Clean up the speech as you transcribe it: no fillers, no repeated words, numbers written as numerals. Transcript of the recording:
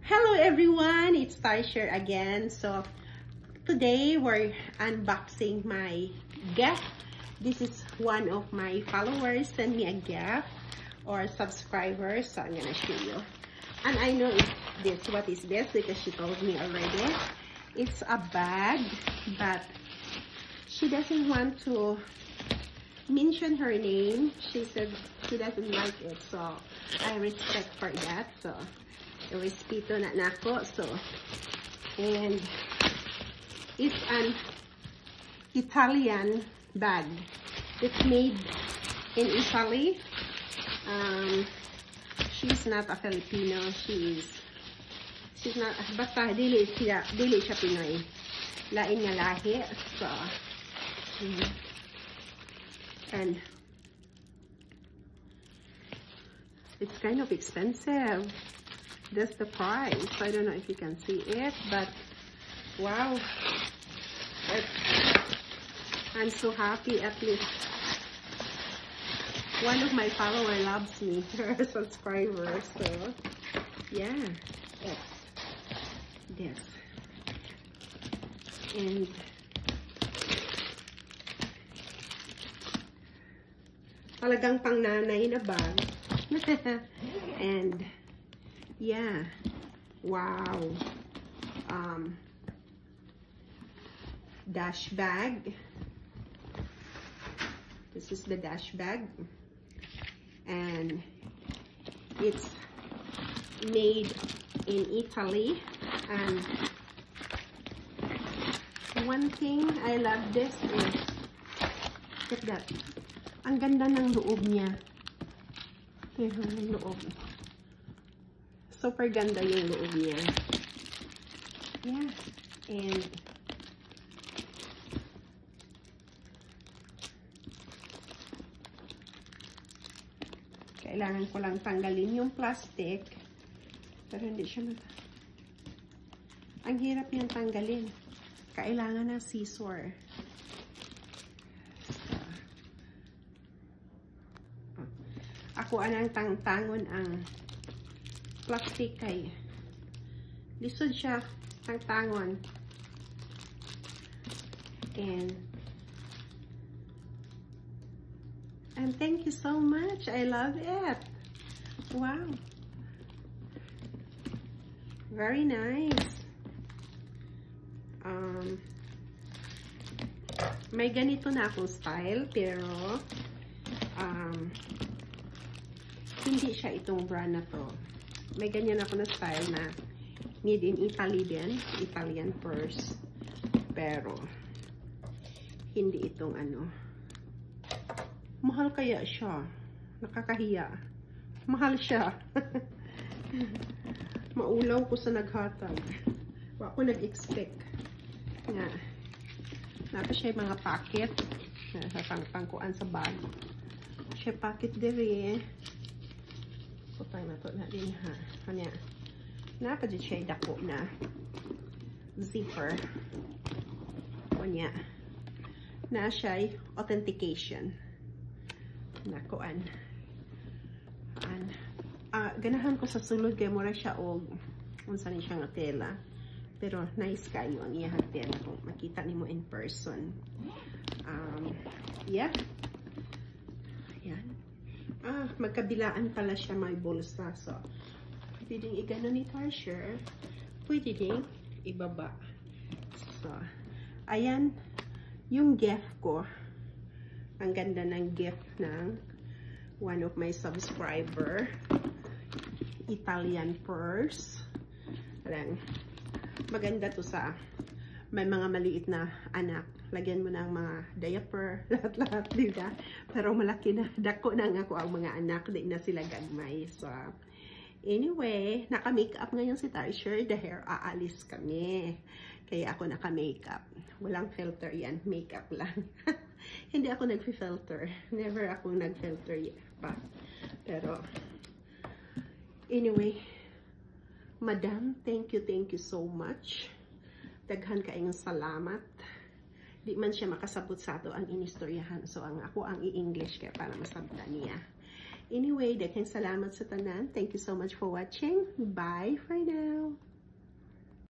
Hello everyone, it's Taisher again. So today we're unboxing my gift. This is one of my followers sent me a gift or subscribers, so I'm gonna show you. And I know what is this because she told me already. It's a bag, but she doesn't want to mention her name. She said she doesn't like it, so I respect for that. So respeto na nako. So, and it's an Italian bag. It's made in Italy. She's not a Filipino. She's not, basta dili siya Pinoy. Lain nga lahi. So, and it's kind of expensive. That's the price. I don't know if you can see it, but wow, I'm so happy. At least one of my followers loves me, her subscriber. So yeah, it's this, and talagang pang nanay na bag. And yeah, wow. Dash bag. This is the dash bag, and it's made in Italy. And one thing I love this is, look at that. Ang ganda ng loob niya. Yung loob. Super ganda yung loob niya. Yeah. And kailangan ko lang tanggalin yung plastic. Pero hindi siya ang hirap niyang tanggalin. Kailangan ng scissor. Ako anang tangtangon ang plastic kay lisod siya, tangtangon. And thank you so much. I love it. Wow. Very nice. May ganito na akong style, pero hindi siya itong brand na to. May ganyan ako na style na made in Italy din, Italian purse. Pero hindi itong ano. Mahal kaya siya. Nakakahiya. Mahal siya. Maulaw ko sa naghatag. Wa ko nag-expect. Nga. Napa siya mga packet. Pangkuan sa bag. Siya packet diri. Putay na to na din ha. Kanya. Napa di siya dako na zipper. Kanya. Na siya authentication. Nakuan. Ganahan ko sa sulod kay mura siya og unsa ni siya nga tela. Pero nice kayo ang iyang tela kung makita nimo in person. Yeah. Yan. Magkabilaan pala siya may bulsa. So, pwede ding igano ni Taisher. Pwede ding ibaba. So, ayan yung gift ko. Ang ganda ng gift ng one of my subscriber. Italian purse. Ayan. Maganda to sa may mga maliit na anak. Lagyan mo ng mga diaper, lahat-lahat, diba? Pero malaki na, dako na nga ako ang mga anak, di na sila gagmay. So, anyway, naka-makeup ngayon si Taisher dahil aalis kami. Kaya ako naka-makeup. Walang filter yan, makeup lang. Hindi ako nag-filter. Never ako nag-filter pa. Pero, anyway, Madam, thank you so much. Daghan kaayong salamat. Di man siya makasabot sa ato ang inistoryahan. So, ako ang i-English kaya para masabta niya. Anyway, daghang salamat sa tanan. Thank you so much for watching. Bye for now.